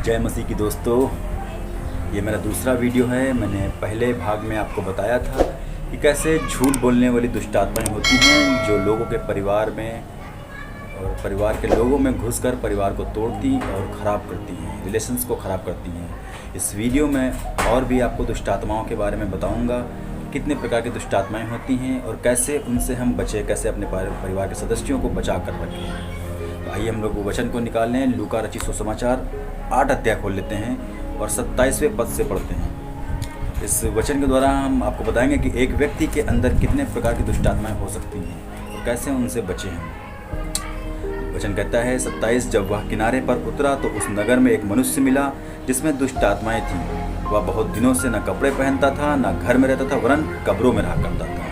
जय मसीह की दोस्तों, ये मेरा दूसरा वीडियो है। मैंने पहले भाग में आपको बताया था कि कैसे झूठ बोलने वाली दुष्ट आत्माएं होती हैं जो लोगों के परिवार में और परिवार के लोगों में घुसकर परिवार को तोड़ती और ख़राब करती हैं, रिलेशंस को ख़राब करती हैं। इस वीडियो में और भी आपको दुष्ट आत्माओं के बारे में बताऊंगा, कितने प्रकार की दुष्ट आत्माएँ होती हैं और कैसे उनसे हम बचें, कैसे अपने परिवार के सदस्यों को बचा कर रखें। आइए हम लोग वो वचन को निकाल लें। लूका रचित सुसमाचार 8 अध्याय खोल लेते हैं और 27वें पद से पढ़ते हैं। इस वचन के द्वारा हम आपको बताएंगे कि एक व्यक्ति के अंदर कितने प्रकार की दुष्ट आत्माएं हो सकती हैं और कैसे उनसे बचें हम। वचन कहता है 27, जब वह किनारे पर उतरा तो उस नगर में एक मनुष्य मिला जिसमें दुष्ट आत्माएं थीं। वह बहुत दिनों से न कपड़े पहनता था, न घर में रहता था, वरन कब्रों में रहा करता था।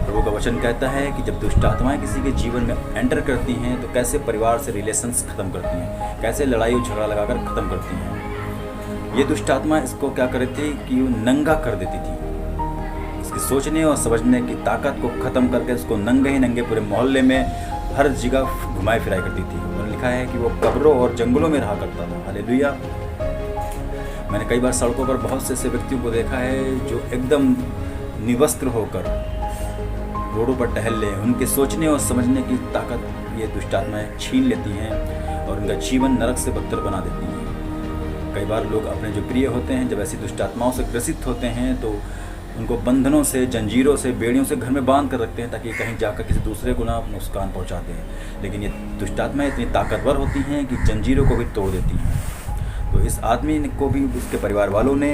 प्रभु का वचन कहता है कि जब दुष्ट आत्माएं किसी के जीवन में एंटर करती हैं तो कैसे परिवार से रिलेशंस ख़त्म करती हैं, कैसे लड़ाई और झगड़ा लगाकर ख़त्म करती हैं। ये दुष्ट आत्मा इसको क्या कर रही थी कि वो नंगा कर देती थी। इसकी सोचने और समझने की ताकत को ख़त्म करके उसको नंगे ही नंगे पूरे मोहल्ले में हर जगह घुमाई फिराई करती थी। और लिखा है कि वो कब्रों और जंगलों में रहा करता था। हालेलुया। मैंने कई बार सड़कों पर बहुत से ऐसे व्यक्तियों को देखा है जो एकदम निवस्त्र होकर रोडों पर टहल लें। उनके सोचने और समझने की ताकत ये दुष्ट आत्माएं छीन लेती हैं और उनका जीवन नरक से बदतर बना देती हैं। कई बार लोग अपने जो प्रिय होते हैं जब ऐसी दुष्ट आत्माओं से ग्रसित होते हैं तो उनको बंधनों से, जंजीरों से, बेड़ियों से घर में बांध कर रखते हैं ताकि कहीं जाकर किसी दूसरे को ना नुकसान पहुंचा दें। लेकिन ये दुष्ट आत्माएं इतनी ताकतवर होती हैं कि जंजीरों को भी तोड़ देती हैं। तो इस आदमी को भी उसके परिवार वालों ने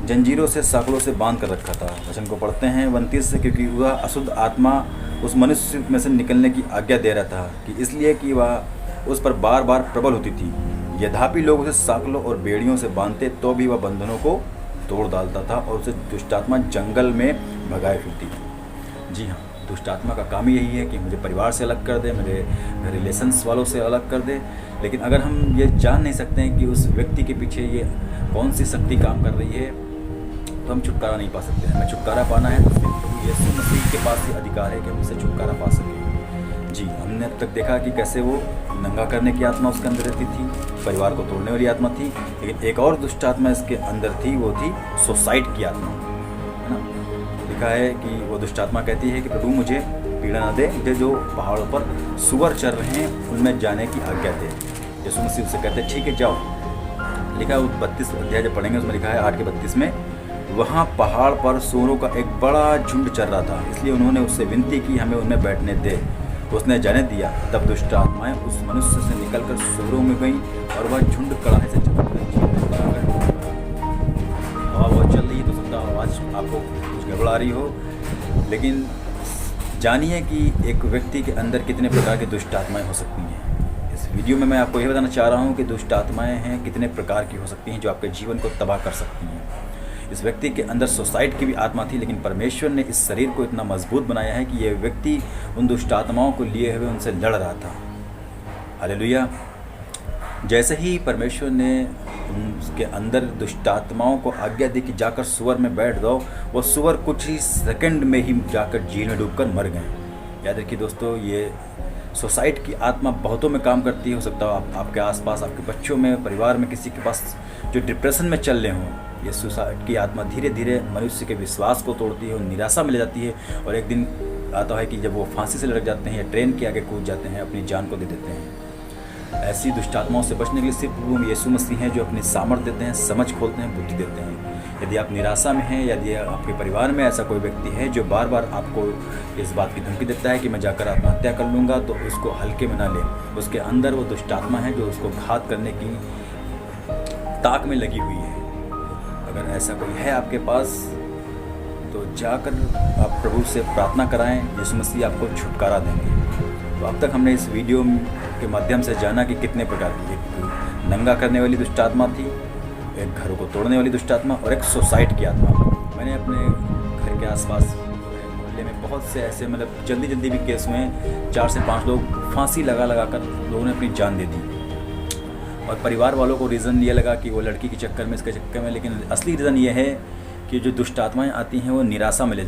जंजीरों से, साकड़ों से बांध कर रखा था। वचन को पढ़ते हैं 29 से, क्योंकि वह अशुद्ध आत्मा उस मनुष्य में से निकलने की आज्ञा दे रहा था कि इसलिए कि वह उस पर बार बार प्रबल होती थी। यद्यपि लोग उसे साकलों और बेड़ियों से बांधते तो भी वह बंधनों को तोड़ डालता था और उसे दुष्ट आत्मा जंगल में भगाए फिरती थी। जी हाँ, दुष्ट आत्मा का काम यही है कि मुझे परिवार से अलग कर दे, मेरे रिलेशंस वालों से अलग कर दे। लेकिन अगर हम ये जान नहीं सकते हैं कि उस व्यक्ति के पीछे ये कौन सी शक्ति काम कर रही है तो हम छुटकारा नहीं पा सकते हैं। हमें छुटकारा पाना है तो प्रभु यीशु मसीह के पास ही अधिकार है कि हम उससे छुटकारा पा सकें। जी, हमने अब तक देखा कि कैसे वो नंगा करने की आत्मा उसके अंदर रहती थी, परिवार को तोड़ने वाली आत्मा थी। लेकिन एक और दुष्ट आत्मा इसके अंदर थी, वो थी सुसाइड की आत्मा, है ना। लिखा है कि वो दुष्ट आत्मा कहती है कि प्रभु मुझे पीड़ा न दे, जो पहाड़ों पर सुअर चर रहे हैं उनमें जाने की आज्ञा दे। यीशु मसीह उससे कहते हैं ठीक है जाओ। लिखा है 32 अध्याय जब पढ़ेंगे उसमें लिखा है 8 के 32 में, वहाँ पहाड़ पर सूअरों का एक बड़ा झुंड चल रहा था, इसलिए उन्होंने उससे विनती की हमें उनमें बैठने दे। उसने जाने दिया। तब दुष्ट आत्माएं उस मनुष्य से निकलकर सूअरों में गईं और वह झुंड कड़ाहे से चमक रही। हवा बहुत चल रही है तो सकता आवाज़ आपको कुछ गड़बड़ आ रही हो, लेकिन जानिए कि एक व्यक्ति के अंदर कितने प्रकार की दुष्ट आत्माएँ हो सकती हैं। इस वीडियो में मैं आपको यह बताना चाह रहा हूँ कि दुष्ट आत्माएँ हैं कितने प्रकार की हो सकती हैं जो आपके जीवन को तबाह कर सकती हैं। इस व्यक्ति के अंदर सुसाइड की भी आत्मा थी, लेकिन परमेश्वर ने इस शरीर को इतना मजबूत बनाया है कि यह व्यक्ति उन दुष्ट आत्माओं को लिए हुए उनसे लड़ रहा था। हालेलुया। जैसे ही परमेश्वर ने उसके अंदर दुष्ट आत्माओं को आज्ञा दी कि जाकर सुअर में बैठ जाओ, वो सुअर कुछ ही सेकंड में ही जाकर झील में डूबकर मर गए। याद रखिए दोस्तों, ये सुसाइड की आत्मा बहुतों में काम करती है। हो सकता है आपके आसपास, आपके बच्चों में, परिवार में किसी के पास जो डिप्रेशन में चल रहे हों। ये सुसाइड की आत्मा धीरे धीरे मनुष्य के विश्वास को तोड़ती है और निराशा में ले जाती है। और एक दिन आता है कि जब वो फांसी से लटक जाते हैं या ट्रेन के आगे कूद जाते हैं, अपनी जान को दे देते हैं। ऐसी दुष्ट आत्माओं से बचने के लिए सिर्फ प्रभु यीशु मसीह हैं जो अपनी सामर्थ्य देते हैं, समझ खोलते हैं, बुद्धि देते हैं। यदि आप निराशा में हैं, यदि आपके परिवार में ऐसा कोई व्यक्ति है जो बार बार आपको इस बात की धमकी देता है कि मैं जाकर आत्महत्या कर लूँगा, तो उसको हल्के में ना लें। उसके अंदर वो दुष्ट आत्मा है जो उसको घात करने की ताक में लगी हुई है। अगर ऐसा कोई है आपके पास तो जाकर आप प्रभु से प्रार्थना कराएं, यीशु मसीह आपको छुटकारा देंगे। तो अब तक हमने इस वीडियो के माध्यम से जाना कि कितने प्रकार की, एक नंगा करने वाली दुष्ट आत्मा थी, एक घरों को तोड़ने वाली दुष्ट आत्मा और एक सुसाइड की आत्मा। मैंने अपने घर के आसपास मोहल्ले में बहुत से ऐसे जल्दी भी केस में 4 से 5 लोग फांसी लगा कर लोगों ने अपनी जान दे दी। और परिवार वालों को रीज़न ये लगा कि वो लड़की के चक्कर में, इसके चक्कर में, लेकिन असली रीज़न ये है कि जो दुष्ट आत्माएं आती हैं वो निराशा में ले